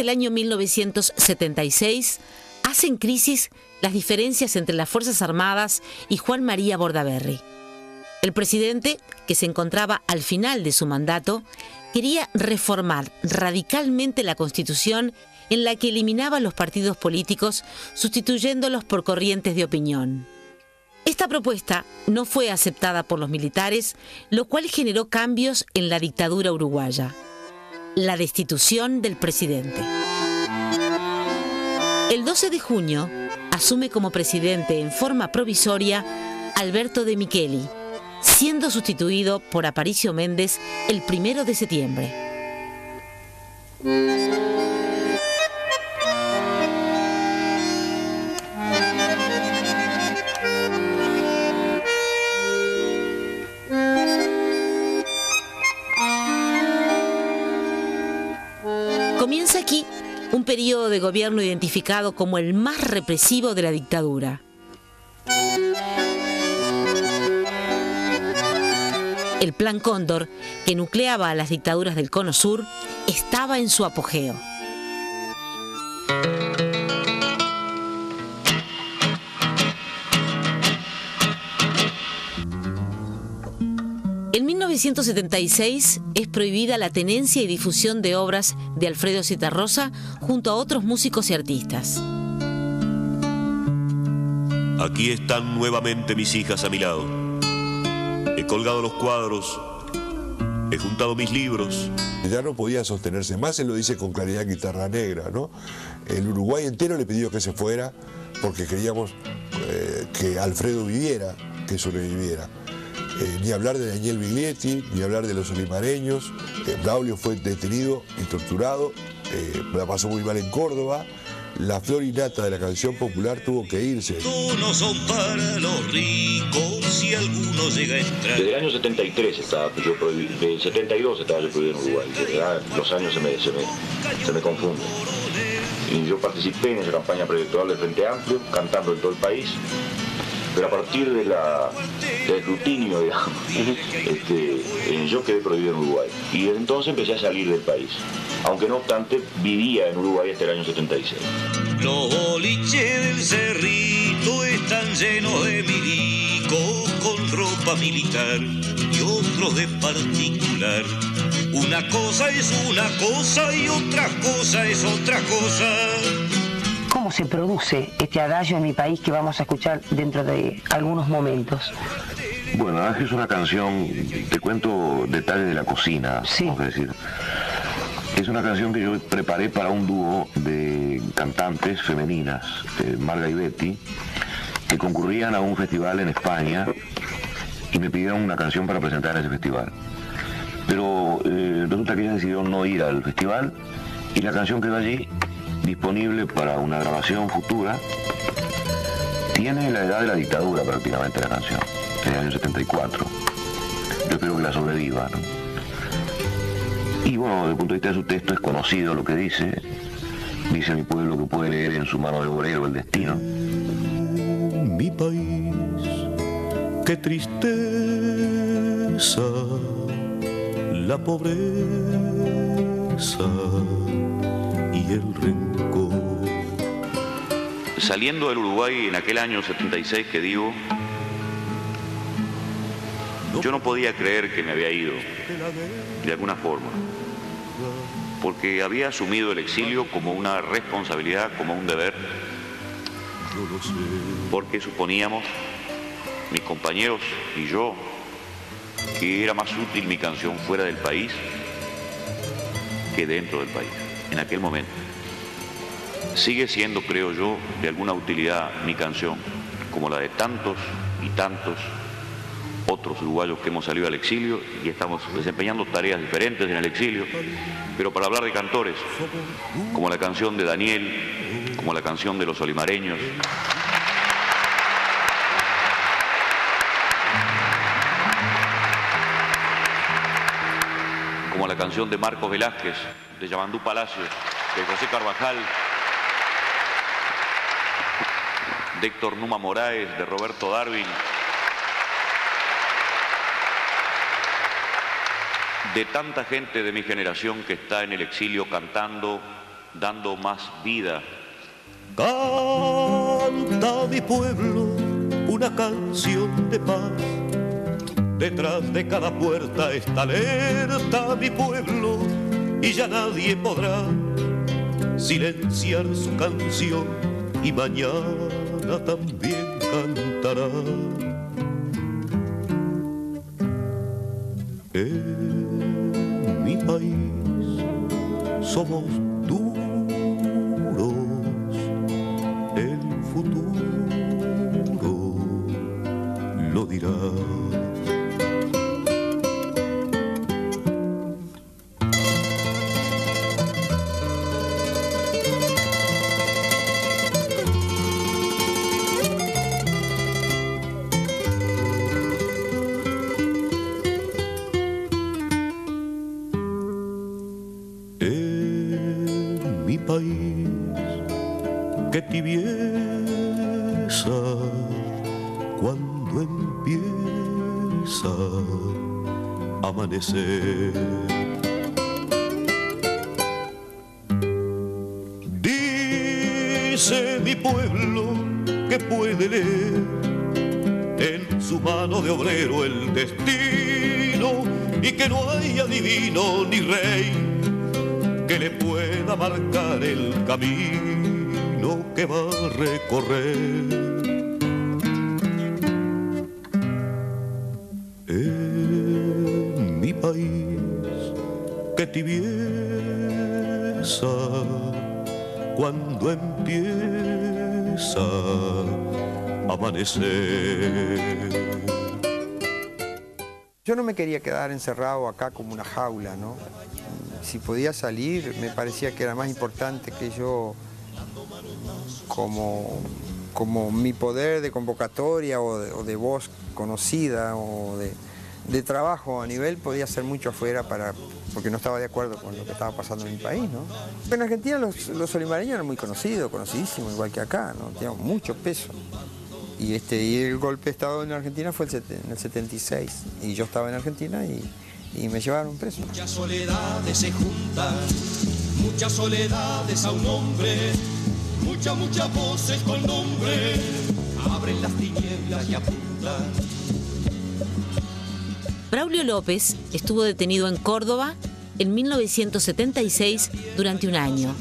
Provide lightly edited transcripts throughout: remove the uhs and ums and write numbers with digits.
el año 1976, hacen crisis las diferencias entre las Fuerzas Armadas y Juan María Bordaberry. El presidente, que se encontraba al final de su mandato, quería reformar radicalmente la Constitución en la que eliminaba los partidos políticos, sustituyéndolos por corrientes de opinión. Esta propuesta no fue aceptada por los militares, lo cual generó cambios en la dictadura uruguaya. La destitución del presidente. El 12 de junio asume como presidente en forma provisoria Alberto de Micheli, siendo sustituido por Aparicio Méndez el 1 de septiembre. Comienza aquí un periodo de gobierno identificado como el más represivo de la dictadura. El Plan Cóndor, que nucleaba a las dictaduras del Cono Sur, estaba en su apogeo. En 1976 es prohibida la tenencia y difusión de obras de Alfredo Zitarrosa junto a otros músicos y artistas. Aquí están nuevamente mis hijas a mi lado. He colgado los cuadros, he juntado mis libros. Ya no podía sostenerse más, él lo dice con claridad en Guitarra Negra, ¿no? El Uruguay entero le pidió que se fuera porque queríamos que Alfredo viviera, que sobreviviera. Ni hablar de Daniel Biglietti, ni hablar de los olimareños. Braulio fue detenido y torturado, la pasó muy mal en Córdoba. La flor y nata de la canción popular tuvo que irse. No son para los ricos y alguno llega a entrar. Desde el año 73 estaba yo prohibido, del 72 estaba yo prohibido en Uruguay. Los años se me confunden. Y yo participé en esa campaña preelectoral del Frente Amplio, cantando en todo el país. Pero a partir del escrutinio, digamos, yo quedé prohibido en Uruguay. Y desde entonces empecé a salir del país. Aunque no obstante, vivía en Uruguay hasta el año 76. Los boliches del Cerrito están llenos de milicos con ropa militar y otros de particular. Una cosa es una cosa y otra cosa es otra cosa. ¿Cómo se produce este adagio en mi país que vamos a escuchar dentro de algunos momentos? Bueno, Adagio es una canción, te cuento detalles de la cocina, sí. Vamos a decir. Es una canción que yo preparé para un dúo de cantantes femeninas, Marga y Betty, que concurrían a un festival en España y me pidieron una canción para presentar en ese festival. Pero resulta que ellas decidieron no ir al festival y la canción quedó allí disponible para una grabación futura. Tiene la edad de la dictadura prácticamente la canción, en el año 74. Yo espero que la sobreviva, ¿no? Y bueno, desde el punto de vista de su texto es conocido lo que dice. Dice: mi pueblo que puede leer en su mano de obrero el destino. Mi país, qué tristeza, la pobreza y el rencor. Saliendo del Uruguay en aquel año 76 que digo, yo no podía creer que me había ido, de alguna forma, porque había asumido el exilio como una responsabilidad, como un deber, porque suponíamos, mis compañeros y yo, que era más útil mi canción fuera del país que dentro del país, en aquel momento. Sigue siendo, creo yo, de alguna utilidad mi canción, como la de tantos y tantos otros uruguayos que hemos salido al exilio y estamos desempeñando tareas diferentes en el exilio, pero para hablar de cantores, como la canción de Daniel, como la canción de los olimareños, como la canción de Marcos Velázquez, de Yamandú Palacios, de José Carvajal, de Héctor Numa Moraes, de Roberto Darwin, de tanta gente de mi generación que está en el exilio cantando dando más vida. Canta mi pueblo una canción de paz. Detrás de cada puerta está alerta mi pueblo, y ya nadie podrá silenciar su canción, y mañana también cantará. En mi país somos duros, el futuro lo dirá. Qué tibieza cuando empieza a amanecer. Dice mi pueblo que puede leer en su mano de obrero el destino, y que no hay adivino ni rey que le pueda marcar el camino que va a recorrer. En mi país, qué tibieza cuando empieza a amanecer. Yo no me quería quedar encerrado acá como una jaula, ¿no? Si podía salir, me parecía que era más importante que yo, como mi poder de convocatoria o de voz conocida o de trabajo a nivel, podía hacer mucho afuera porque no estaba de acuerdo con lo que estaba pasando en mi país, ¿no? En Argentina los solimareños eran muy conocidos, conocidísimos, igual que acá, ¿no? Tenían mucho peso. Y el golpe de Estado en Argentina fue en el 76, y yo estaba en Argentina y me llevaron preso. Muchas soledades se juntan, muchas soledades a un hombre, muchas voces con nombre, abren las tinieblas y apuntan. Braulio López estuvo detenido en Córdoba en 1976 durante un año.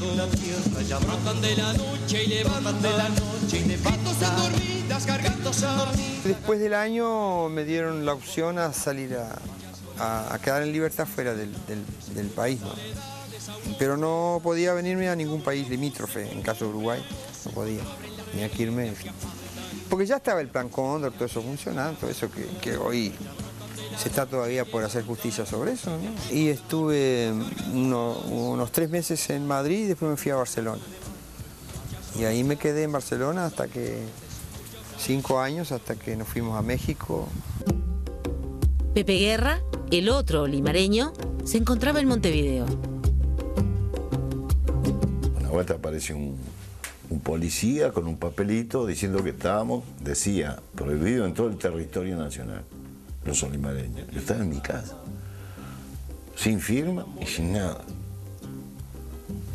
Después del año me dieron la opción a salir a quedar en libertad fuera del país, ¿no? Pero no podía venirme a ningún país limítrofe, en caso de Uruguay, no podía, tenía que irme, porque ya estaba el Plan Cóndor, todo eso funcionando, todo eso que hoy se está todavía por hacer justicia sobre eso, ¿no? Y estuve unos 3 meses en Madrid y después me fui a Barcelona. Y ahí me quedé en Barcelona 5 años, hasta que nos fuimos a México. Pepe Guerra, el otro limareño, se encontraba en Montevideo. Una vuelta aparece un policía con un papelito diciendo que estábamos, decía, prohibido en todo el territorio nacional, los solimareños. Yo estaba en mi casa, sin firma y sin nada.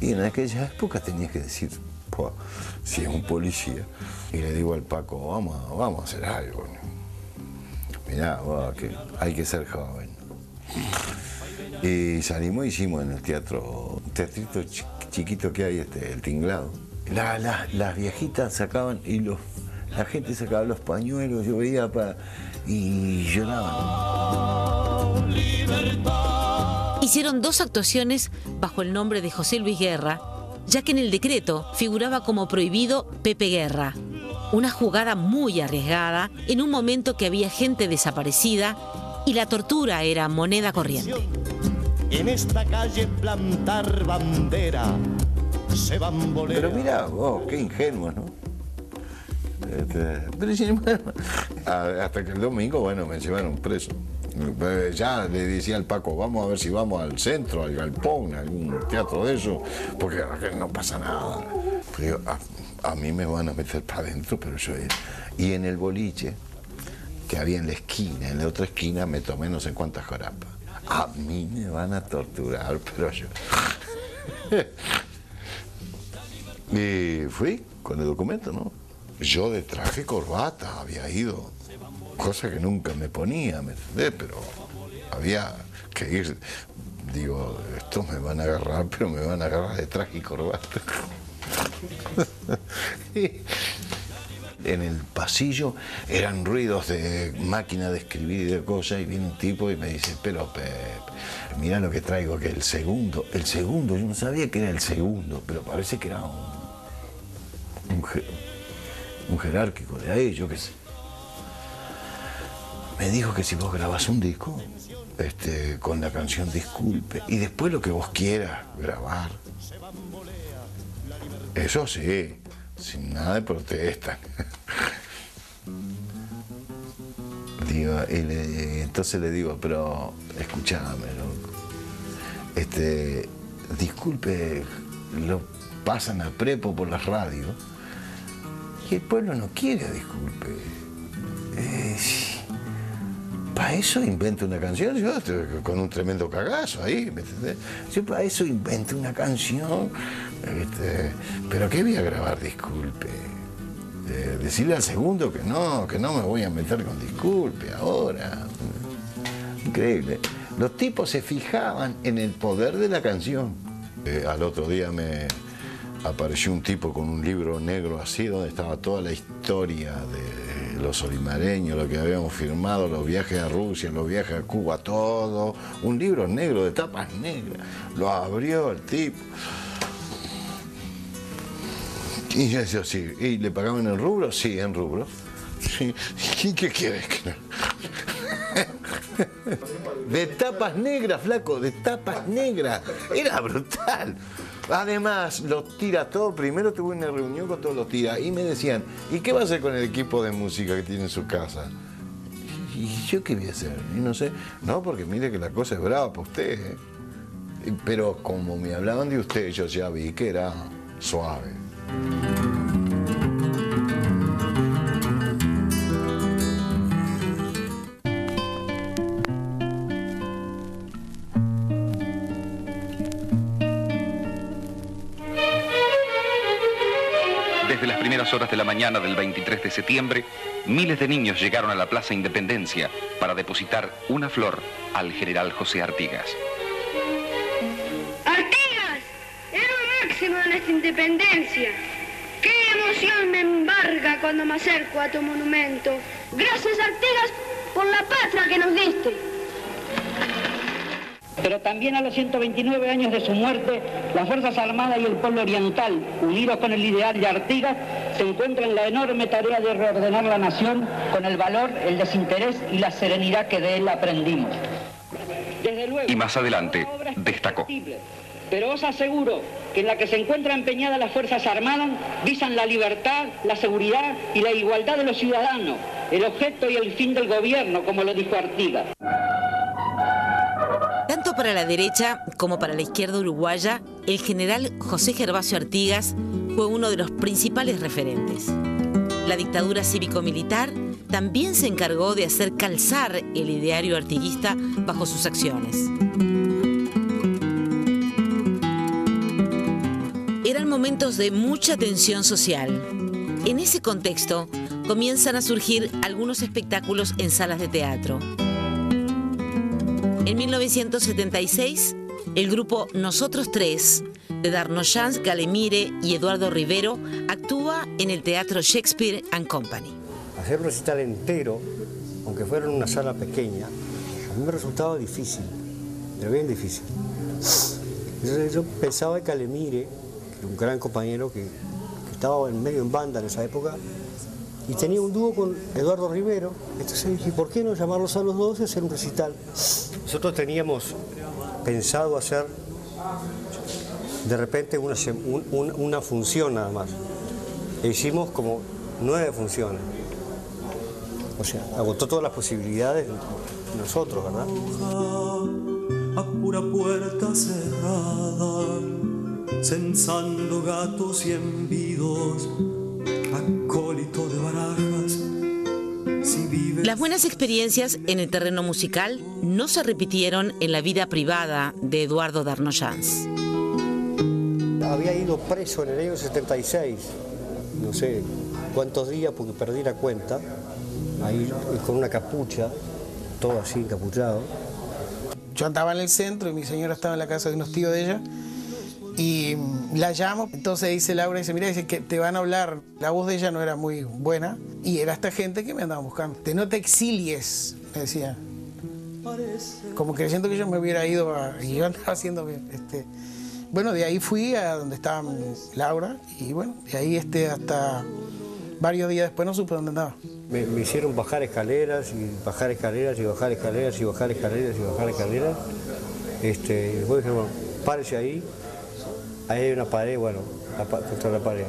Y en aquella época tenías que decir, si es un policía. Y le digo al Paco, vamos a hacer algo. Mirá, que hay que ser joven. Y salimos y hicimos en el teatro, un teatrito chiquito que hay, el Tinglado. Las viejitas sacaban, y la gente sacaba los pañuelos, yo veía y lloraban. Hicieron 2 actuaciones bajo el nombre de José Luis Guerra, ya que en el decreto figuraba como prohibido Pepe Guerra. Una jugada muy arriesgada en un momento que había gente desaparecida y la tortura era moneda corriente. En esta calle plantar bandera, se bambolea. Pero mirá vos, qué ingenuos, ¿no? Pero sin embargo, hasta que el domingo, bueno, me llevaron preso. Ya le decía al Paco, vamos a ver si vamos al centro, al Galpón, a algún teatro de eso, porque no pasa nada. Pero a mí me van a meter para adentro, pero yo... Y en el boliche, que había en la esquina, en la otra esquina, me tomé no sé cuántas jarapas. A mí me van a torturar, pero yo... Y fui con el documento, ¿no? Yo de traje y corbata había ido, cosa que nunca me ponía, ¿me entendés? Pero había que ir, digo, estos me van a agarrar, pero me van a agarrar de traje y corbata. En el pasillo eran ruidos de máquina de escribir y de cosas, y viene un tipo y me dice, pero Pepe, mirá lo que traigo, que el segundo, yo no sabía que era el segundo, pero parece que era un jerárquico de ahí, yo qué sé. Me dijo que si vos grabás un disco, con la canción Disculpe, y después lo que vos quieras grabar, eso sí, sin nada de protesta. Digo, entonces le digo, pero escuchame, loco. Disculpe, lo pasan a prepo por las radios y el pueblo no quiere Disculpe. Para eso invento una canción, yo con un tremendo cagazo ahí, ¿me entendés? Yo para eso invento una canción, pero ¿qué voy a grabar? Disculpe. Decirle al segundo que no me voy a meter con Disculpe ahora. Increíble. Los tipos se fijaban en el poder de la canción. Al otro día me apareció un tipo con un libro negro así, donde estaba toda la historia de los olimareños, lo que habíamos firmado, los viajes a Rusia, los viajes a Cuba, todo. Un libro negro de tapas negras. Lo abrió el tipo. Y yo decía, sí, ¿y le pagaban en rubro? Sí, en rubro. Sí. ¿Y qué quieres que no? De tapas negras, flaco, de tapas negras. Era brutal. Además, los tira todo. Primero tuve una reunión con todos los tiras y me decían, ¿y qué va a hacer con el equipo de música que tiene en su casa? ¿Y yo qué voy a hacer? Y no sé. No, porque mire que la cosa es brava para usted, ¿eh? Pero como me hablaban de usted, yo ya vi que era suave. Desde las primeras horas de la mañana del 23 de septiembre, miles de niños llegaron a la Plaza Independencia para depositar una flor al general José Artigas. ¡Artigas! ¡Héroe máximo de nuestra independencia! ¡Qué emoción me embarga cuando me acerco a tu monumento! ¡Gracias, Artigas, por la patria que nos diste! Pero también a los 129 años de su muerte, las Fuerzas Armadas y el pueblo oriental, unidos con el ideal de Artigas, se encuentran en la enorme tarea de reordenar la nación con el valor, el desinterés y la serenidad que de él aprendimos. Desde luego, y más adelante destacó. Pero os aseguro que en la que se encuentran empeñadas las Fuerzas Armadas visan la libertad, la seguridad y la igualdad de los ciudadanos, el objeto y el fin del gobierno, como lo dijo Artigas. Tanto para la derecha como para la izquierda uruguaya, el general José Gervasio Artigas fue uno de los principales referentes. La dictadura cívico-militar también se encargó de hacer calzar el ideario artiguista bajo sus acciones. Eran momentos de mucha tensión social. En ese contexto, comienzan a surgir algunos espectáculos en salas de teatro. En 1976, el grupo Nosotros Tres, de Darnochans, Galemire y Eduardo Rivero, actúa en el Teatro Shakespeare & Company. Hacer un recital entero, aunque fuera en una sala pequeña, a mí me resultaba difícil, pero bien difícil. Entonces yo pensaba en Galemire, que era un gran compañero que estaba medio en banda en esa época, y tenía un dúo con Eduardo Rivero. Entonces dije, ¿por qué no llamarlos a los dos y hacer un recital? Nosotros teníamos pensado hacer de repente una función nada más. E hicimos como 9 funciones. O sea, agotó todas las posibilidades de nosotros, ¿verdad? A pura puerta cerrada, censando gatos y envidos, acólito de barajas. Las buenas experiencias en el terreno musical no se repitieron en la vida privada de Eduardo Darnochans. había ido preso en el año 76, no sé cuántos días porque perdí la cuenta, ahí con una capucha, todo así encapuchado. Yo andaba en el centro y mi señora estaba en la casa de unos tíos de ella y la llamo, entonces dice Laura, dice, mira, dice que te van a hablar, la voz de ella no era muy buena y era esta gente que me andaba buscando. No te exilies, me decía, como creyendo que yo me hubiera ido y yo andaba haciendo, bueno, de ahí fui a donde estaba Laura y bueno, de ahí hasta varios días después no supe dónde andaba. Me hicieron bajar escaleras y bajar escaleras y bajar escaleras y bajar escaleras y bajar escaleras. Después dijeron, bueno, párese ahí hay una pared, bueno, contra la pared.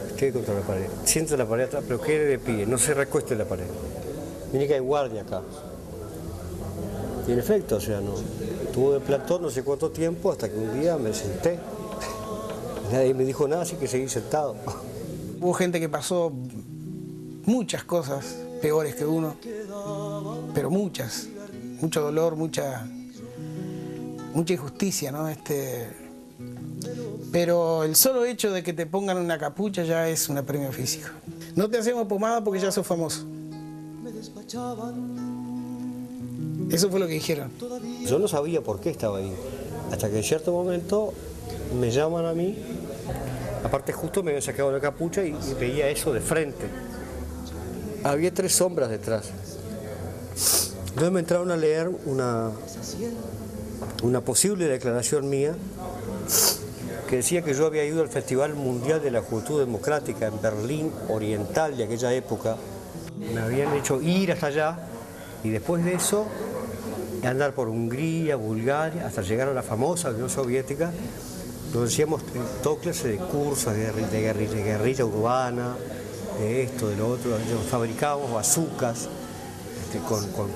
Estoy contra la pared. Siento la pared atrás, pero quede de pie, no se recueste en la pared. Mire que hay guardia acá. Y en efecto, o sea, no. Estuve de plantón no sé cuánto tiempo hasta que un día me senté. Nadie me dijo nada, así que seguí sentado. Hubo gente que pasó muchas cosas peores que uno, pero muchas. Mucho dolor, mucha injusticia, ¿no? Pero el solo hecho de que te pongan una capucha ya es un apremio físico. No te hacemos pomada porque ya sos famoso. Eso fue lo que dijeron. Yo no sabía por qué estaba ahí, hasta que en cierto momento me llaman a mí. Aparte justo me habían sacado la capucha y veía eso de frente. Había 3 sombras detrás. Entonces me entraron a leer una posible declaración mía que decía que yo había ido al Festival Mundial de la Juventud Democrática en Berlín Oriental de aquella época. Me habían hecho ir hasta allá y después de eso andar por Hungría, Bulgaria, hasta llegar a la famosa Unión Soviética, donde hacíamos toda clase de cursos de guerrilla urbana, de esto, de lo otro. Fabricábamos bazucas con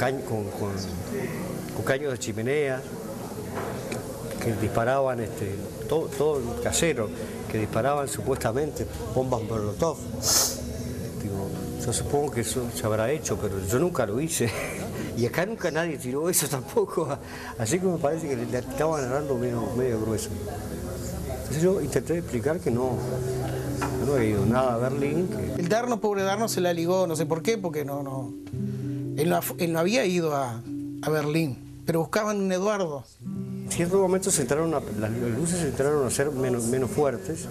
caños de chimenea que disparaban, todo casero, que disparaban supuestamente bombas Molotov. Yo supongo que eso se habrá hecho, pero yo nunca lo hice. Y acá nunca nadie tiró eso tampoco. Así que me parece que le estaban agarrando medio grueso. Entonces yo intenté explicar que no había ido nada a Berlín. El Darno, pobre Darno, se la ligó, no sé por qué, porque él no había ido a Berlín, pero buscaban un Eduardo. En cierto momento las luces se entraron a ser menos fuertes.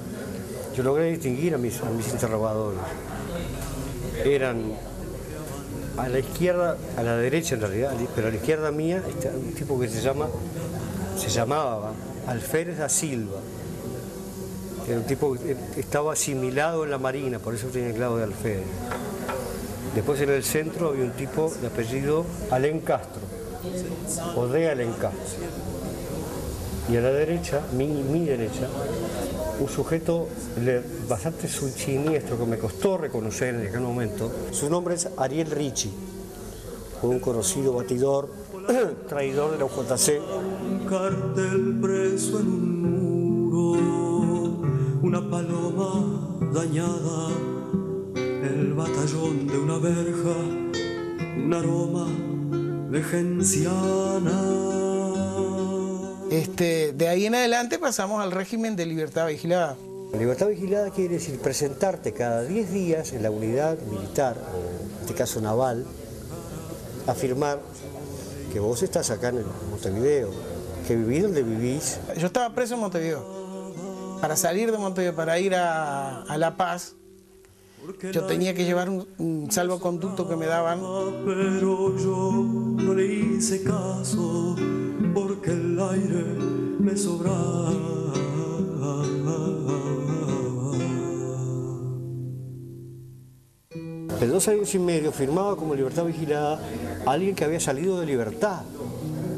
Yo logré distinguir a mis interrogadores. Eran a la izquierda, a la derecha en realidad, pero a la izquierda mía, un tipo que se llamaba Alférez da Silva. Era un tipo que estaba asimilado en la Marina, por eso tenía el clavo de Alférez. Después en el centro había un tipo de apellido Alén Castro, o de Alén Castro. Y a la derecha, mi derecha, un sujeto bastante siniestro que me costó reconocer en aquel momento. Su nombre es Ariel Ricci, un conocido batidor, traidor de la UJC. Un cartel preso en un muro, una paloma dañada, el batallón de una verja, un aroma de genciana. De ahí en adelante pasamos al régimen de libertad vigilada. Libertad vigilada quiere decir presentarte cada 10 días en la unidad militar, o en este caso naval, afirmar que vos estás acá en Montevideo, que vivís donde vivís. Yo estaba preso en Montevideo. Para salir de Montevideo, para ir a La Paz, yo tenía que llevar un salvoconducto que me daban. Pero yo no le hice caso porque el aire me sobraba. En 2 años y medio firmaba como libertad vigilada a alguien que había salido de libertad,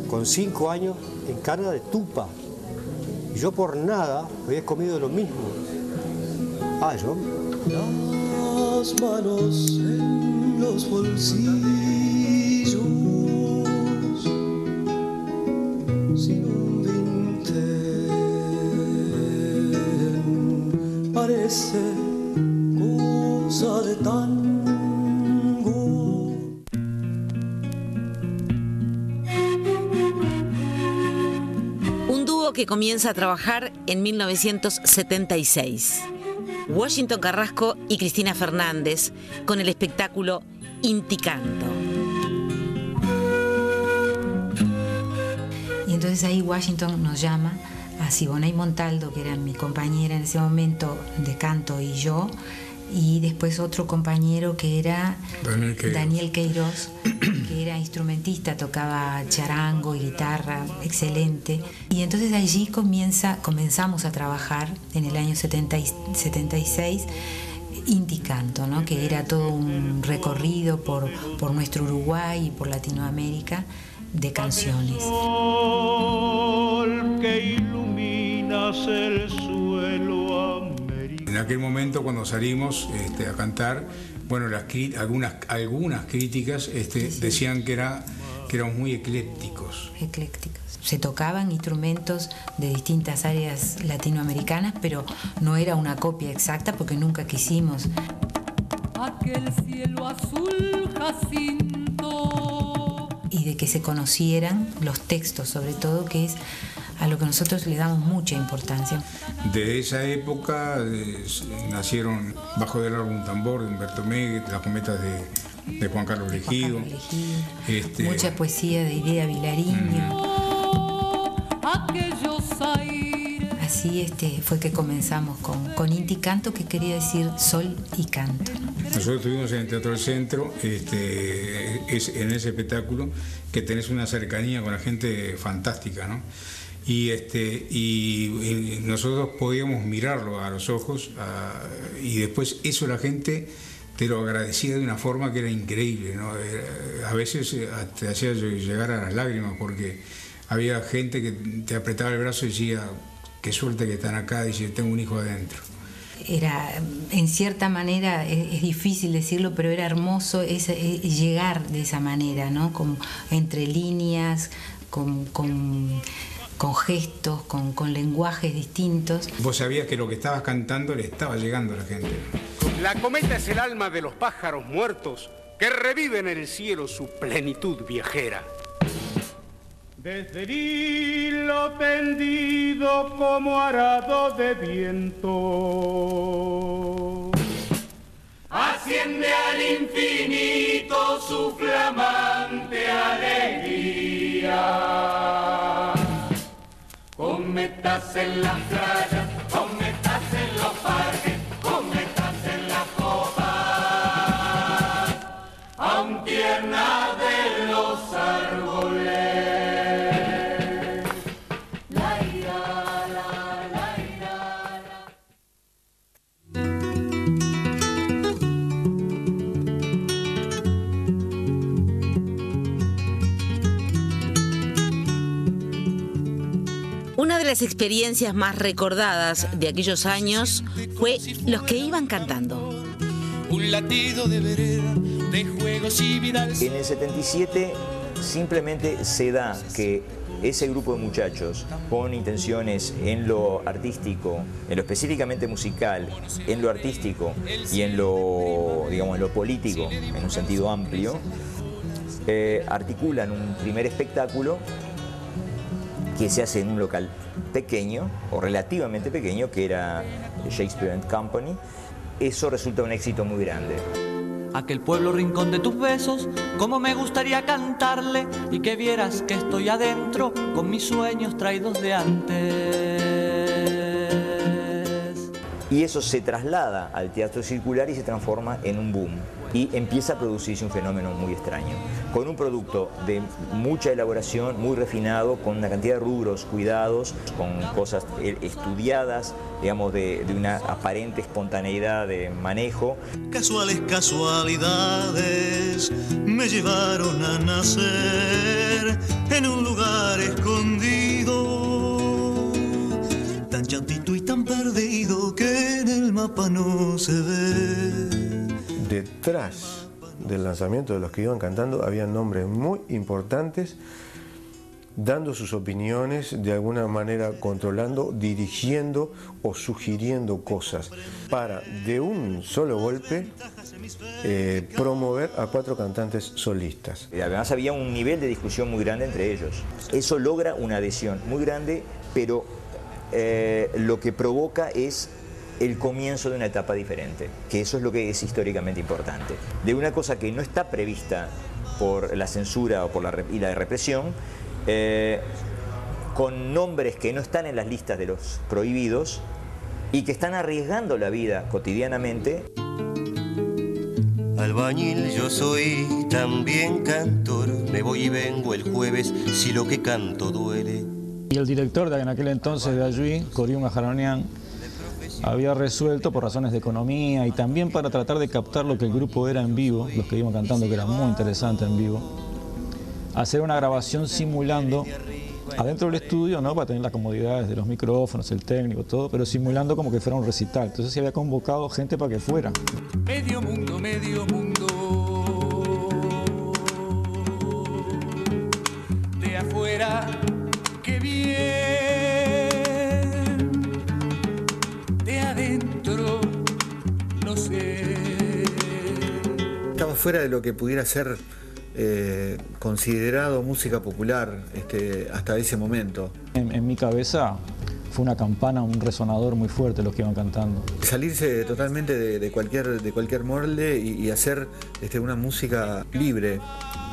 con 5 años en cana de tupa. Y yo por nada había comido lo mismo. Yo... Las manos en los bolsillos, sin un vintén, parece cosa de tango. Un dúo dúo que comienza a trabajar en 1976. Washington Carrasco y Cristina Fernández con el espectáculo Inti Canto. Y entonces ahí Washington nos llama a Siboney Montaldo, que era mi compañera en ese momento de canto, y yo, y después otro compañero que era Daniel Queiroz, que era instrumentista, tocaba charango y guitarra, excelente. Y entonces allí comenzamos a trabajar en el año 76 Inti Canto, ¿no? Que era todo un recorrido por nuestro Uruguay y por Latinoamérica de canciones. Que iluminas el suelo. En aquel momento, cuando salimos a cantar, bueno, algunas críticas decían que éramos muy eclécticos. Se tocaban instrumentos de distintas áreas latinoamericanas, pero no era una copia exacta porque nunca quisimos. Aquel cielo azul jacinto. Y de que se conocieran los textos, sobre todo, que es a lo que nosotros le damos mucha importancia. De esa época nacieron Bajo del Árbol un Tambor de Humberto Megue, Las Cometas de Juan Carlos Legido. Mucha poesía de Idea Vilariño. Así fue que comenzamos con Inti Canto, que quería decir sol y canto. Nosotros estuvimos en el Teatro del Centro, en ese espectáculo, que tenés una cercanía con la gente fantástica, ¿no? Y nosotros podíamos mirarlo a los ojos y después eso la gente te lo agradecía de una forma que era increíble, ¿no? A veces te hacía llegar a las lágrimas porque había gente que te apretaba el brazo y decía, qué suerte que están acá, dice, tengo un hijo adentro. Era, en cierta manera, es difícil decirlo, pero era hermoso llegar de esa manera, ¿no? Como entre líneas, con gestos, con lenguajes distintos. Vos sabías que lo que estabas cantando le estaba llegando a la gente. La cometa es el alma de los pájaros muertos que reviven en el cielo su plenitud viajera. Desde el hilo tendido como arado de viento, asciende al infinito su flamante alegría. Cometas en las playas, cometas en los parques, cometas en las copas, aún tierna de los árboles. Una de las experiencias más recordadas de aquellos años fue los que iban cantando. Un latido de vereda, de juegos y vida. En el 77 simplemente se da que ese grupo de muchachos con intenciones en lo artístico, en lo específicamente musical, en lo artístico y en lo, digamos, en lo político, en un sentido amplio, articulan un primer espectáculo que se hace en un local pequeño, o relativamente pequeño, que era Shakespeare and Company. Eso resulta un éxito muy grande. Aquel pueblo rincón de tus besos, cómo me gustaría cantarle y que vieras que estoy adentro con mis sueños traídos de antes. Y eso se traslada al teatro circular y se transforma en un boom. Y empieza a producirse un fenómeno muy extraño, con un producto de mucha elaboración, muy refinado, con una cantidad de rubros cuidados, con cosas estudiadas, digamos, de una aparente espontaneidad de manejo. Casuales casualidades me llevaron a nacer en un lugar escondido, tan chatito y tan perdido que en el mapa no se ve. Detrás del lanzamiento de los que iban cantando había nombres muy importantes dando sus opiniones, de alguna manera controlando, dirigiendo o sugiriendo cosas para de un solo golpe promover a 4 cantantes solistas. Además había un nivel de discusión muy grande entre ellos. Eso logra una adhesión muy grande, pero lo que provoca es el comienzo de una etapa diferente, que eso es lo que es históricamente importante. De una cosa que no está prevista por la censura o por la represión, con nombres que no están en las listas de los prohibidos y que están arriesgando la vida cotidianamente. Albañil yo soy, también cantor, me voy y vengo el jueves si lo que canto duele. Y el director de en aquel entonces de allí, Corium Ajaronian, había resuelto por razones de economía y también para tratar de captar lo que el grupo era en vivo, los que iban cantando, que era muy interesante en vivo, hacer una grabación simulando adentro del estudio, ¿no? Para tener las comodidades de los micrófonos, el técnico, todo, pero simulando como que fuera un recital. Entonces se había convocado gente para que fuera. Medio mundo, de afuera, qué bien, de adentro, no sé. Estaba fuera de lo que pudiera ser considerado música popular hasta ese momento. En mi cabeza fue una campana, un resonador muy fuerte los que iban cantando. Salirse totalmente de cualquier molde y hacer una música libre.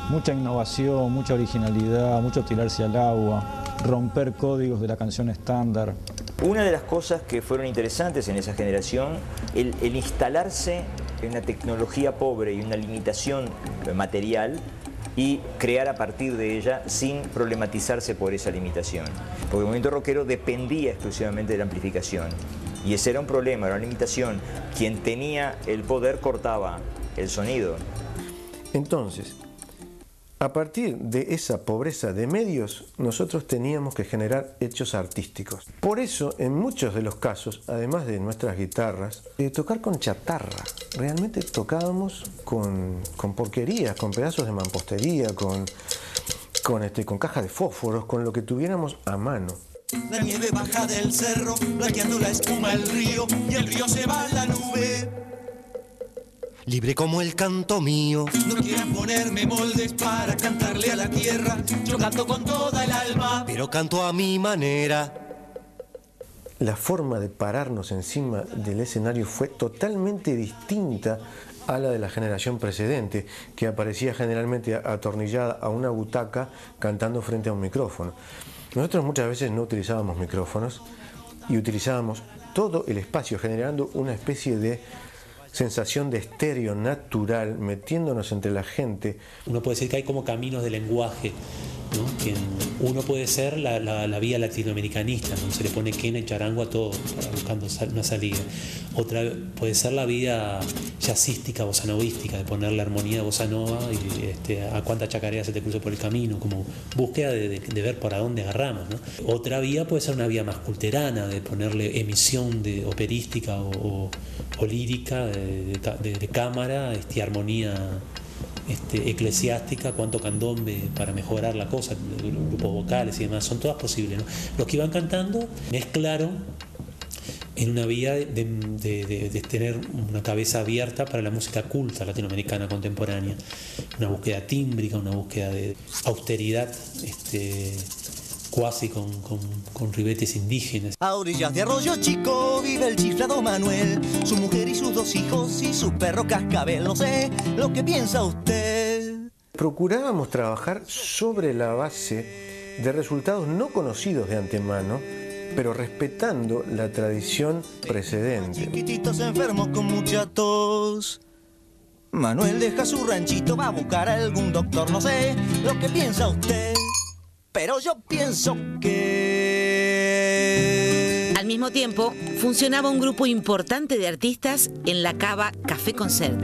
Mucha innovación, mucha originalidad, mucho tirarse al agua, romper códigos de la canción estándar. Una de las cosas que fueron interesantes en esa generación, el instalarse en una tecnología pobre y una limitación material y crear a partir de ella sin problematizarse por esa limitación. Porque el movimiento rockero dependía exclusivamente de la amplificación y ese era un problema, era una limitación. Quien tenía el poder cortaba el sonido. Entonces, a partir de esa pobreza de medios, nosotros teníamos que generar hechos artísticos. Por eso, en muchos de los casos, además de nuestras guitarras, tocar con chatarra. Realmente tocábamos con porquerías, con pedazos de mampostería, con cajas de fósforos, con lo que tuviéramos a mano. La nieve baja del cerro, blanqueando la espuma del río, y el río se va a la nube. Libre como el canto mío. No quieran ponerme moldes para cantarle a la tierra. Yo canto con toda el alma, pero canto a mi manera. La forma de pararnos encima del escenario fue totalmente distinta a la de la generación precedente, que aparecía generalmente atornillada a una butaca cantando frente a un micrófono. Nosotros muchas veces no utilizábamos micrófonos y utilizábamos todo el espacio, generando una especie de sensación de estéreo natural, metiéndonos entre la gente. Uno puede decir que hay como caminos de lenguaje, ¿no? Uno puede ser la vía latinoamericanista, donde se le pone quena y charango a todo, buscando una salida. Otra puede ser la vía jazzística, bossanovística, de poner la armonía de bossa nova y a cuánta chacarera se te cruza por el camino, como búsqueda de ver por a dónde agarramos, ¿no? Otra vía puede ser una vía más culterana, de ponerle emisión de operística o lírica de cámara, armonía eclesiástica, cuánto candombe para mejorar la cosa, grupos vocales y demás, son todas posibles, ¿no? Los que iban cantando mezclaron en una vía de tener una cabeza abierta para la música culta latinoamericana contemporánea, una búsqueda tímbrica, una búsqueda de austeridad, cuasi con ribetes indígenas. A orillas de Arroyo Chico vive el chiflado Manuel, su mujer y sus 2 hijos y su perro Cascabel. No sé lo que piensa usted. Procurábamos trabajar sobre la base de resultados no conocidos de antemano, pero respetando la tradición precedente. Chiquititos enfermos con mucha tos. Manuel deja su ranchito, va a buscar a algún doctor. No sé lo que piensa usted, pero yo pienso que... Al mismo tiempo, funcionaba un grupo importante de artistas en la cava Café Concert.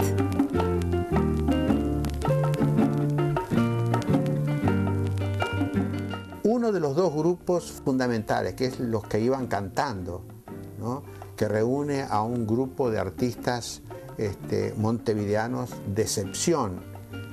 Uno de los 2 grupos fundamentales, que es los que iban cantando, ¿no? Que reúne a un grupo de artistas montevideanos de excepción.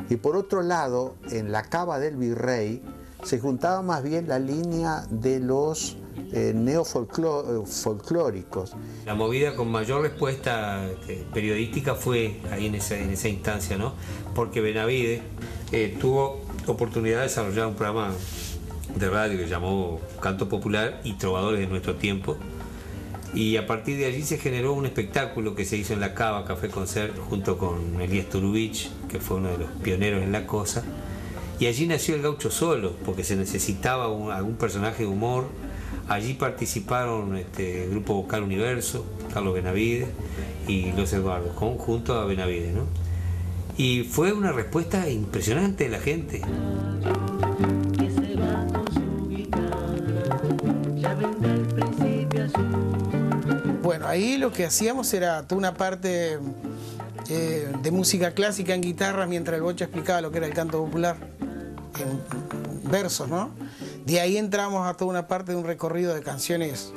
Y por otro lado, en la cava del Virrey se juntaba más bien la línea de los neofolclóricos. La movida con mayor respuesta periodística fue ahí en esa instancia, ¿no? Porque Benavides tuvo oportunidad de desarrollar un programa de radio que llamó Canto Popular y Trovadores de Nuestro Tiempo, y a partir de allí se generó un espectáculo que se hizo en la Cava Café Concert junto con Elías Turubich, que fue uno de los pioneros en la cosa, y allí nació el Gaucho Solo, porque se necesitaba algún personaje de humor. Allí participaron el grupo Vocal Universo, Carlos Benavides y Los Eduardos, junto a Benavides, ¿no? Y fue una respuesta impresionante de la gente. Bueno, ahí lo que hacíamos era toda una parte de música clásica en guitarra, mientras el Bocha explicaba lo que era el canto popular en versos, ¿no? De ahí entramos a toda una parte de un recorrido de canciones.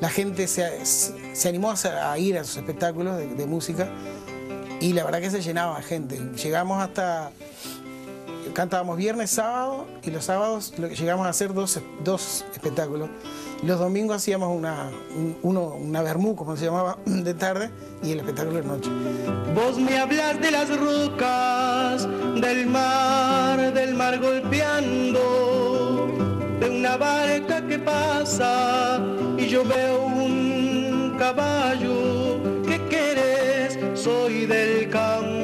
La gente se animó a ir a esos espectáculos de música, y la verdad que se llenaba de gente. Llegamos hasta... Cantábamos viernes, sábado, y los sábados llegamos a hacer dos espectáculos. Los domingos hacíamos una vermú, como se llamaba, de tarde, y el espectáculo de noche. Vos me hablas de las rocas, del mar golpeando, de una barca que pasa y yo veo un caballo. ¿Qué querés? Soy del campo.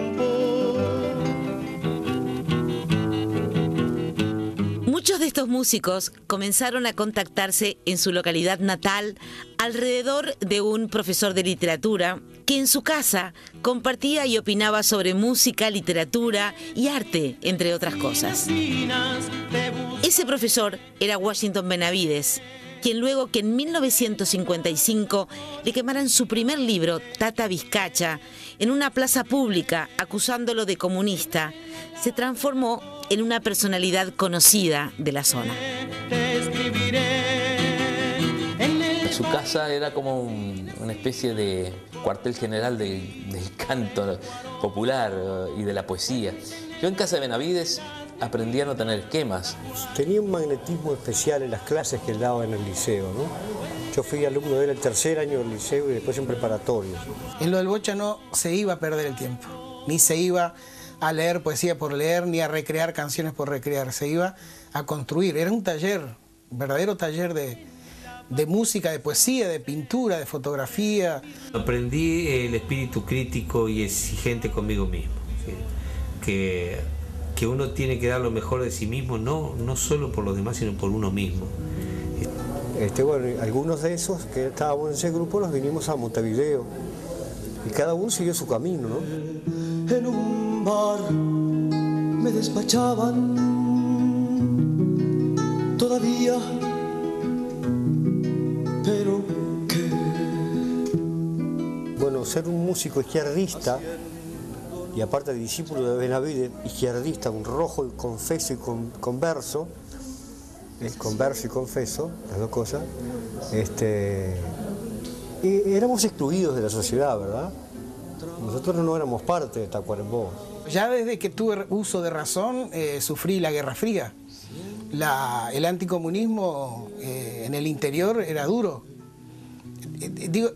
Muchos de estos músicos comenzaron a contactarse en su localidad natal alrededor de un profesor de literatura que en su casa compartía y opinaba sobre música, literatura y arte, entre otras cosas. Ese profesor era Washington Benavides, quien luego que en 1955 le quemaran su primer libro, Tata Vizcacha, en una plaza pública acusándolo de comunista, se transformó en una personalidad conocida de la zona. Su casa era como una especie de cuartel general del canto popular y de la poesía. Yo en casa de Benavides aprendí a no tener esquemas. Tenía un magnetismo especial en las clases que él daba en el liceo, ¿no? Yo fui alumno de él el tercer año del liceo y después en preparatorio. En lo del Bocha no se iba a perder el tiempo, ni se iba a leer poesía por leer, ni a recrear canciones por recrear, se iba a construir. Era un taller, un verdadero taller de música, de poesía, de pintura, de fotografía. Aprendí el espíritu crítico y exigente conmigo mismo, ¿sí? Que uno tiene que dar lo mejor de sí mismo, no solo por los demás, sino por uno mismo. Bueno, algunos de esos que estábamos en ese grupo los vinimos a Montevideo y cada uno siguió su camino, ¿no? En un bar me despachaban todavía, pero ¿qué? Bueno, ser un músico izquierdista y aparte de discípulo de Benavides, izquierdista, un rojo confeso y converso, el converso y confeso, las dos cosas, éramos excluidos de la sociedad, ¿verdad? Nosotros no éramos parte de Tacuarembó. Ya desde que tuve uso de razón, sufrí la Guerra Fría. El anticomunismo en el interior era duro. Digo,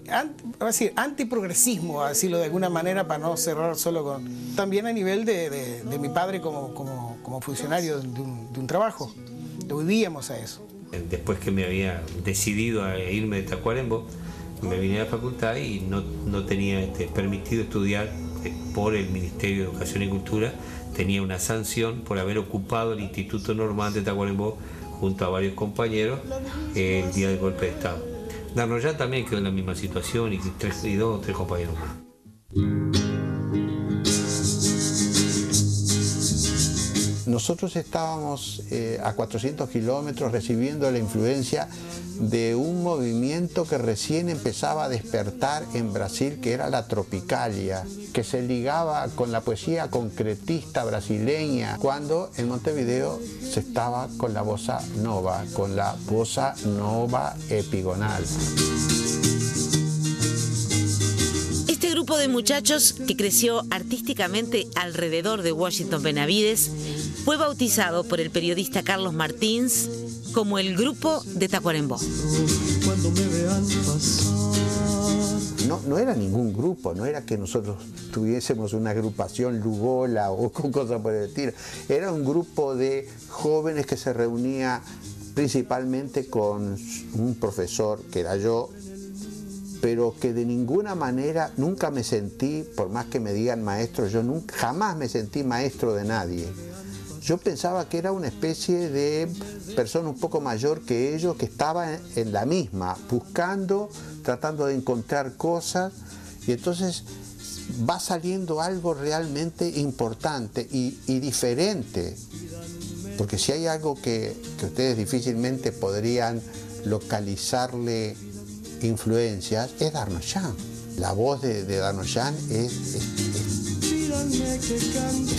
antiprogresismo, a decirlo de alguna manera, para no cerrar solo con... También a nivel de mi padre como funcionario de un trabajo. Lo vivíamos a eso. Después que me había decidido a irme de Tacuarembó, me vine a la facultad y no tenía permitido estudiar por el Ministerio de Educación y Cultura. Tenía una sanción por haber ocupado el Instituto Normal de Tacuarembó junto a varios compañeros el día del golpe de Estado. Darnoyán también quedó en la misma situación y dos o tres compañeros más. Nosotros estábamos a 400 kilómetros recibiendo la influencia de un movimiento que recién empezaba a despertar en Brasil, que era la tropicalia, que se ligaba con la poesía concretista brasileña, cuando en Montevideo se estaba con la bossa nova epigonal. Este grupo de muchachos que creció artísticamente alrededor de Washington Benavides fue bautizado por el periodista Carlos Martins como el Grupo de Tacuarembó. Cuando me vean pasar. No era ningún grupo, no era que nosotros tuviésemos una agrupación Lugola o con cosas por el estilo. Era un grupo de jóvenes que se reunía principalmente con un profesor, que era yo, pero que de ninguna manera nunca me sentí, por más que me digan maestro, yo jamás me sentí maestro de nadie. Yo pensaba que era una especie de persona un poco mayor que ellos, que estaba en la misma, buscando, tratando de encontrar cosas, y entonces va saliendo algo realmente importante y diferente. Porque si hay algo que ustedes difícilmente podrían localizarle influencias, es Darnoyan. La voz de Darnoyan es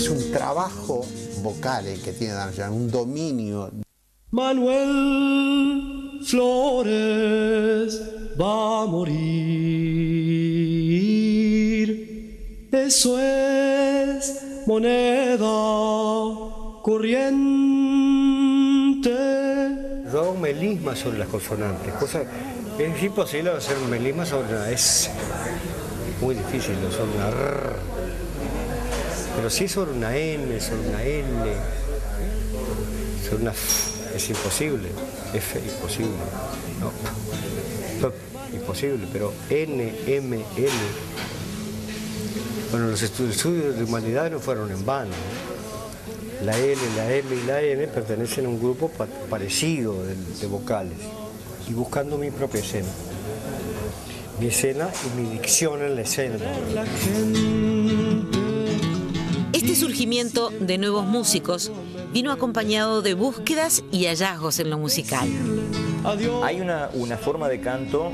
un trabajo vocal el que tiene Darnoyan, un dominio. Manuel Flores va a morir. Eso es moneda corriente. Yo hago un melisma sobre las consonantes, es imposible hacer un melisma sobre una S. Muy difícil, sobre una R. Pero sí sobre una N, sobre una L, sobre una F. Es imposible. F, imposible. No. Imposible, pero N, M, L. Bueno, los estudios de humanidades no fueron en vano, ¿no? La L, la M y la N pertenecen a un grupo parecido de vocales. Y buscando mi propia escena. Mi escena y mi dicción en la escena. Este surgimiento de nuevos músicos vino acompañado de búsquedas y hallazgos en lo musical. Hay una forma de canto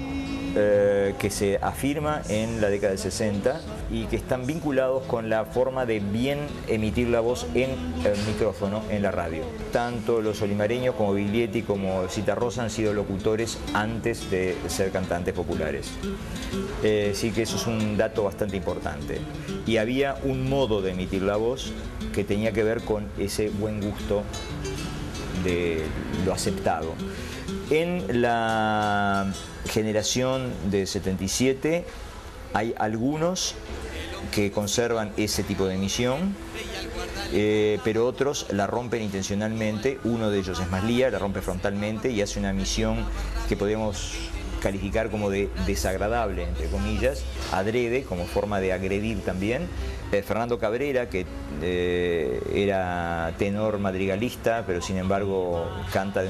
que se afirma en la década del 60 y que están vinculados con la forma de bien emitir la voz en el micrófono en la radio. Tanto los olimareños como Biglietti como Citarrosa han sido locutores antes de ser cantantes populares. Sí que eso es un dato bastante importante. Y había un modo de emitir la voz que tenía que ver con ese buen gusto de lo aceptado. En la generación de 77 hay algunos que conservan ese tipo de emisión, pero otros la rompen intencionalmente. Uno de ellos es Maslía, la rompe frontalmente y hace una emisión que podemos calificar como de desagradable, entre comillas, adrede, como forma de agredir también. Fernando Cabrera, que era tenor madrigalista, pero sin embargo canta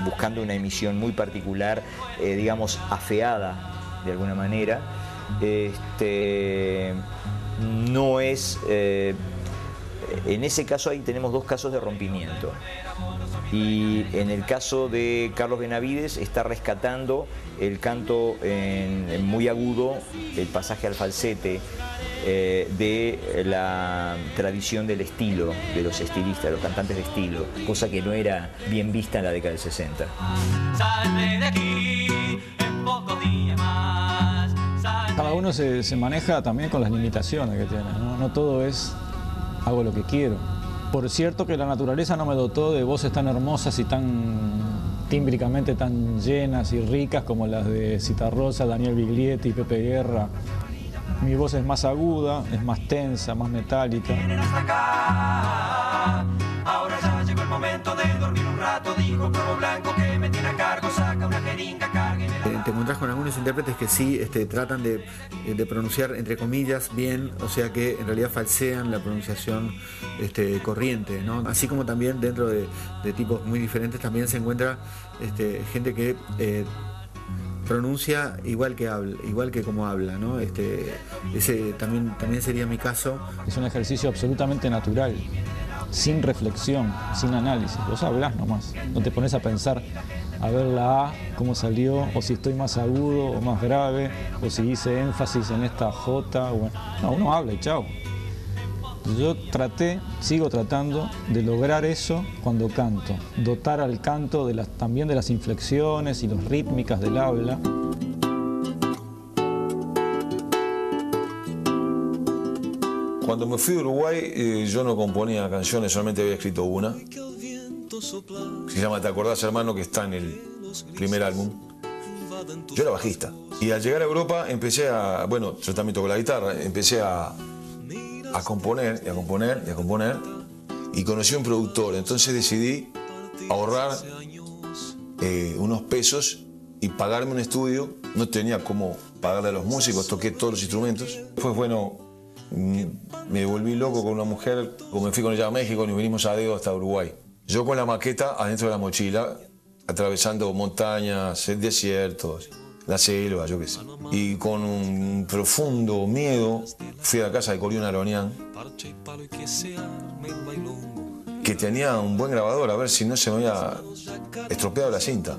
buscando una emisión muy particular, digamos afeada de alguna manera. No es... en ese caso ahí tenemos dos casos de rompimiento. Y en el caso de Carlos Benavides está rescatando el canto muy agudo, el pasaje al falsete, de la tradición del estilo, de los estilistas, los cantantes de estilo, cosa que no era bien vista en la década del 60. Saldré de aquí en pocos días más. Cada uno se maneja también con las limitaciones que tiene, ¿no? No todo es hago lo que quiero. Por cierto que la naturaleza no me dotó de voces tan hermosas y tan tímbricamente tan llenas y ricas como las de Citarrosa, Daniel Biglietti, Pepe Guerra. Mi voz es más aguda, es más tensa, más metálica. Ahora ya llegó el momento de dormir un rato, dijo Corvo Blanco que me tiene a cargo, saca una jeringa, cargue. Te encontrás con algunos intérpretes que sí tratan de pronunciar entre comillas bien, o sea que en realidad falsean la pronunciación corriente, ¿no? Así como también dentro de tipos muy diferentes también se encuentra gente que pronuncia igual que habla, igual que como habla, ¿no? Ese también sería mi caso. Es un ejercicio absolutamente natural, sin reflexión, sin análisis. Vos hablás nomás, no te pones a pensar a ver la A, cómo salió, o si estoy más agudo o más grave, o si hice énfasis en esta J. No, uno habla y chao. Yo sigo tratando de lograr eso cuando canto, dotar al canto también de las inflexiones y las rítmicas del habla. Cuando me fui de Uruguay, yo no componía canciones, solamente había escrito una. Se llama Te acordás, hermano, que está en el primer álbum. Yo era bajista. Y al llegar a Europa empecé a, bueno, yo también toco la guitarra, empecé a componer, y a componer, y a componer. Y conocí a un productor, entonces decidí ahorrar unos pesos y pagarme un estudio. No tenía cómo pagarle a los músicos, toqué todos los instrumentos. Después, bueno, me volví loco con una mujer, me fui con ella a México y nos vinimos a dedo hasta Uruguay. Yo con la maqueta adentro de la mochila, atravesando montañas, desiertos, la selva, yo qué sé. Y con un profundo miedo fui a la casa de Corión Aronian, que tenía un buen grabador, a ver si no se me había estropeado la cinta.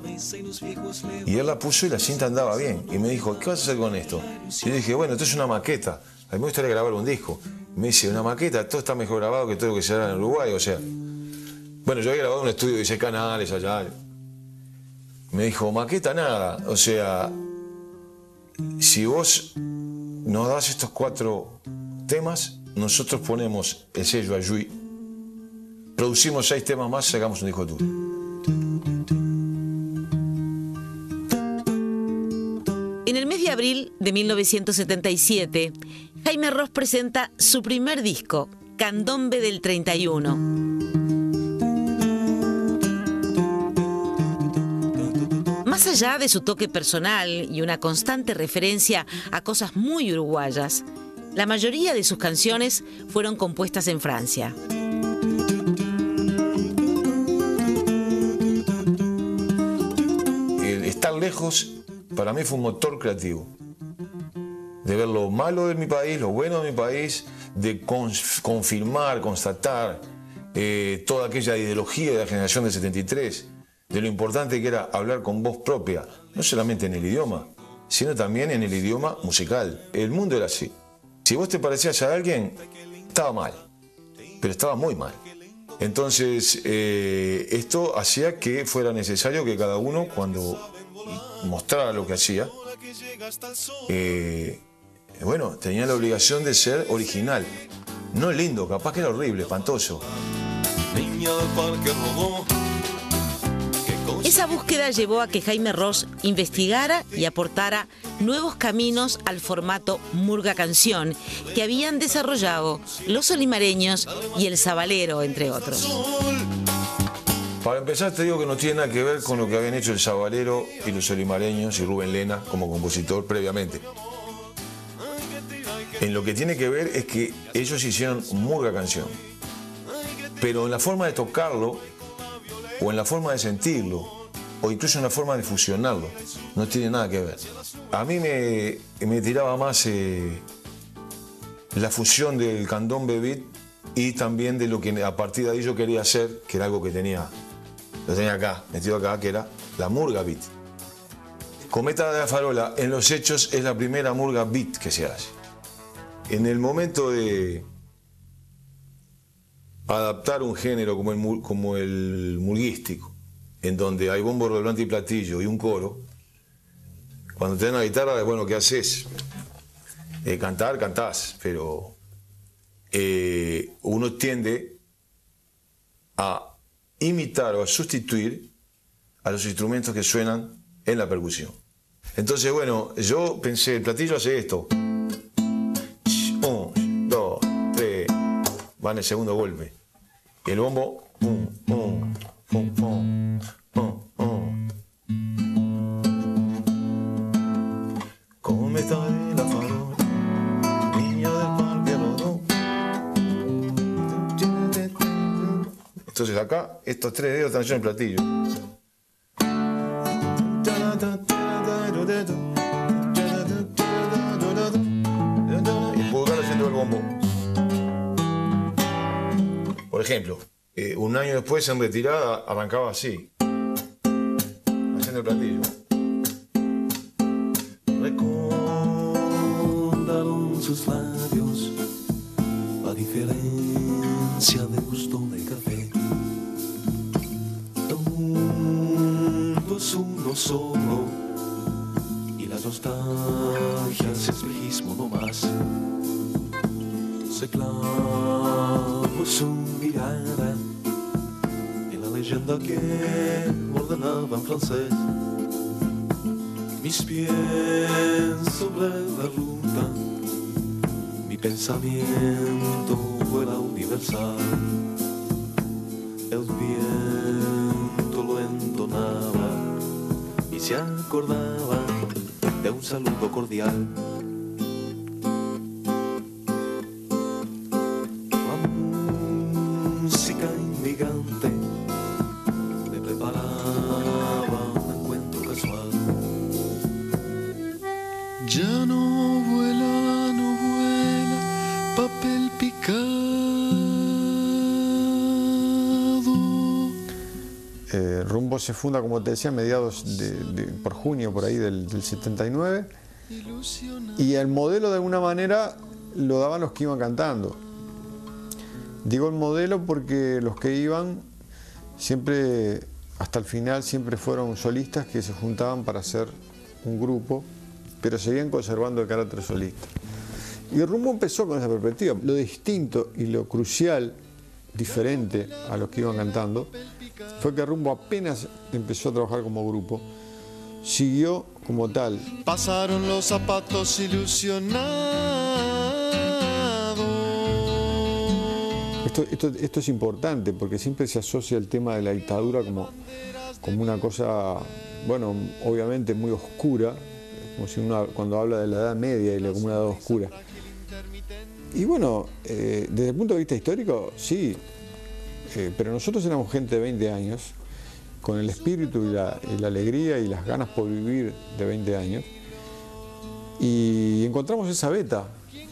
Y él la puso y la cinta andaba bien. Y me dijo, ¿qué vas a hacer con esto? Y yo dije, bueno, esto es una maqueta. A mí me gustaría grabar un disco. Me dice, una maqueta, todo está mejor grabado que todo lo que se hará en Uruguay. O sea, bueno, yo había grabado un estudio de 16 canales allá. Me dijo, maqueta nada. O sea, si vos nos das estos 4 temas, nosotros ponemos el sello Ayuí, producimos 6 temas más y sacamos un disco tuyo. En el mes de abril de 1977, Jaime Ross presenta su primer disco, Candombe del 31. Más allá de su toque personal y una constante referencia a cosas muy uruguayas, la mayoría de sus canciones fueron compuestas en Francia. El estar lejos para mí fue un motor creativo. De ver lo malo de mi país, lo bueno de mi país, de confirmar, constatar toda aquella ideología de la generación del 73, de lo importante que era hablar con voz propia, no solamente en el idioma, sino también en el idioma musical. El mundo era así. Si vos te parecías a alguien, estaba mal, pero estaba muy mal. Entonces, esto hacía que fuera necesario que cada uno, cuando mostrara lo que hacía, bueno, tenía la obligación de ser original. No lindo, capaz que era horrible, espantoso. Esa búsqueda llevó a que Jaime Ross investigara y aportara nuevos caminos al formato murga canción que habían desarrollado los solimareños y el Sabalero, entre otros. Para empezar te digo que no tiene nada que ver con lo que habían hecho el Sabalero y los solimareños y Rubén Lena como compositor previamente. En lo que tiene que ver es que ellos hicieron murga canción, pero en la forma de tocarlo o en la forma de sentirlo o incluso en la forma de fusionarlo no tiene nada que ver. A mí me tiraba más la fusión del candombe beat y también de lo que a partir de ahí yo quería hacer, que era algo que lo tenía acá, metido acá, que era la murga beat. Cometa de la Farola, en los hechos, es la primera murga beat que se hace. En el momento de adaptar un género como el murguístico, en donde hay bombo, redoblante y platillo y un coro, cuando te dan la guitarra, bueno, ¿qué haces? Cantar, cantás, pero uno tiende a imitar o a sustituir a los instrumentos que suenan en la percusión. Entonces, bueno, yo pensé, el platillo hace esto. 1, 2, 3, va en el segundo golpe. Y el bombo, Cometa de la Farola, niño del Parque Rodó. Entonces acá, estos 3 dedos están llenos de platillo. Y el pulgar haciendo el bombo. Por ejemplo, un año después en retirada arrancaba así, haciendo el platillo. Recordaron sus labios la diferencia de gusto de café. Todo es uno solo y la nostalgia es espejismo no más. se clavó su mirada en la leyenda que ordenaba en francés. Mis pies sobre la ruta, mi pensamiento vuela universal. El viento lo entonaba y se acordaba de un saludo cordial. La música inmigrante me preparaba un encuentro casual. Ya no vuela, papel picado. Rumbo se funda, como te decía, mediados por junio, por ahí del 79. Y el modelo, de alguna manera, lo daban los que iban cantando. Digo el modelo porque los que iban siempre, hasta el final, siempre fueron solistas que se juntaban para hacer un grupo, pero seguían conservando el carácter solista. Y el Rumbo empezó con esa perspectiva. Lo distinto y lo crucial, diferente a los que iban cantando, fue que Rumbo apenas empezó a trabajar como grupo, siguió como tal. Pasaron los zapatos ilusionados. Esto es importante porque siempre se asocia el tema de la dictadura como una cosa, bueno, obviamente muy oscura, como si uno cuando habla de la Edad Media y como una edad oscura. Y bueno, desde el punto de vista histórico, sí, pero nosotros éramos gente de 20 años, con el espíritu y la alegría y las ganas por vivir de 20 años, y encontramos esa beta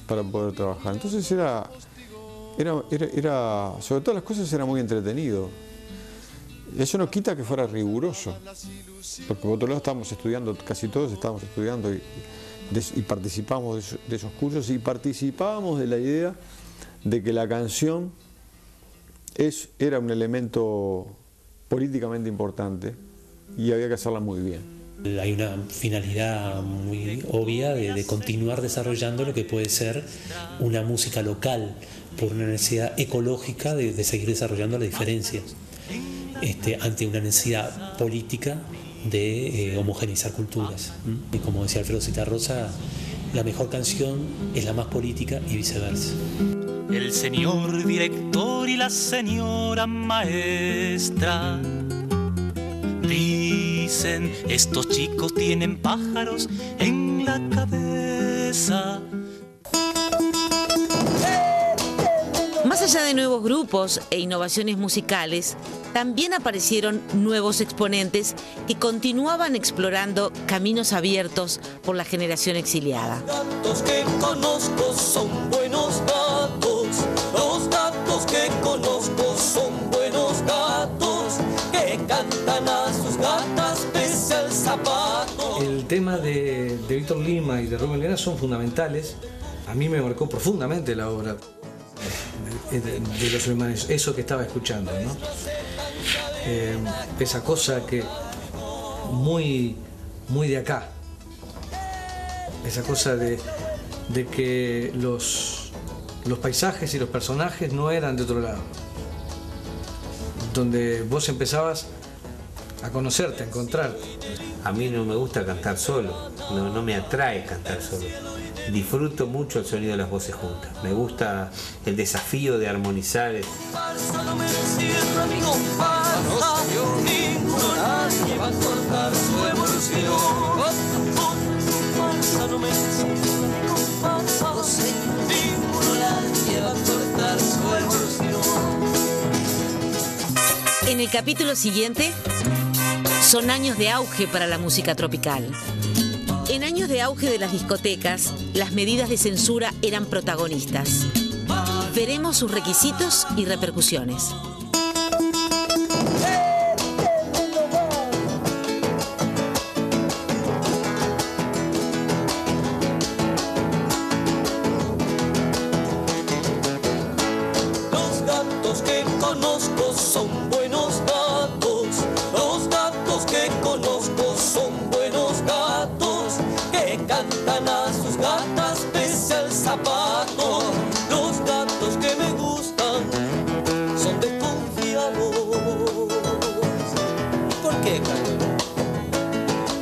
para poder trabajar. Entonces era sobre todas las cosas era muy entretenido. Eso no quita que fuera riguroso, porque por otro lado estábamos estudiando, casi todos estábamos estudiando y participamos de esos cursos, y participábamos de la idea de que la canción era un elemento políticamente importante y había que hacerla muy bien. Hay una finalidad muy obvia de continuar desarrollando lo que puede ser una música local, por una necesidad ecológica de seguir desarrollando las diferencias, ante una necesidad política de homogeneizar culturas. Y como decía Alfredo Citarrosa, la mejor canción es la más política y viceversa. El señor director y la señora maestra dicen, estos chicos tienen pájaros en la cabeza. Más allá de nuevos grupos e innovaciones musicales, también aparecieron nuevos exponentes que continuaban explorando caminos abiertos por la generación exiliada. Gatos que conozco son buenos gatos, los gatos que conozco son buenos gatos, que cantan a sus gatas pese al zapato. El tema de Víctor Lima y de Rubén Lena son fundamentales. A mí me marcó profundamente la obra de los hermanos, eso que estaba escuchando, ¿no? Esa cosa que muy de acá, esa cosa de que los paisajes y los personajes no eran de otro lado, donde vos empezabas a conocerte, a encontrarte. A mí no me gusta cantar solo, no me atrae cantar solo. Disfruto mucho el sonido de las voces juntas. Me gusta el desafío de armonizar. En el capítulo siguiente, son años de auge para la música tropical. En años de auge de las discotecas, las medidas de censura eran protagonistas. Veremos sus requisitos y repercusiones. Los gatos que conozco son buenos gatos, los gatos que conozco son buenos gatos, que cantan a sus gatas pese al zapato. Los gatos quejan,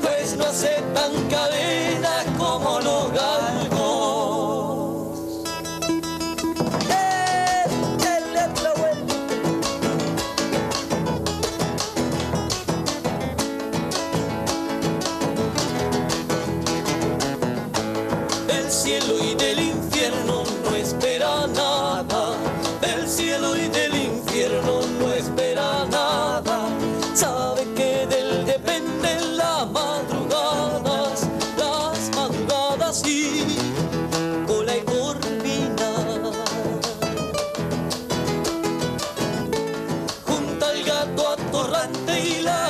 pues no aceptan cadenas como los galgos. Del cielo y del infierno no espera nada, del cielo y del infierno no espera nada, sabe que de él dependen las madrugadas y cola y corvina. Junta el gato atorrante y la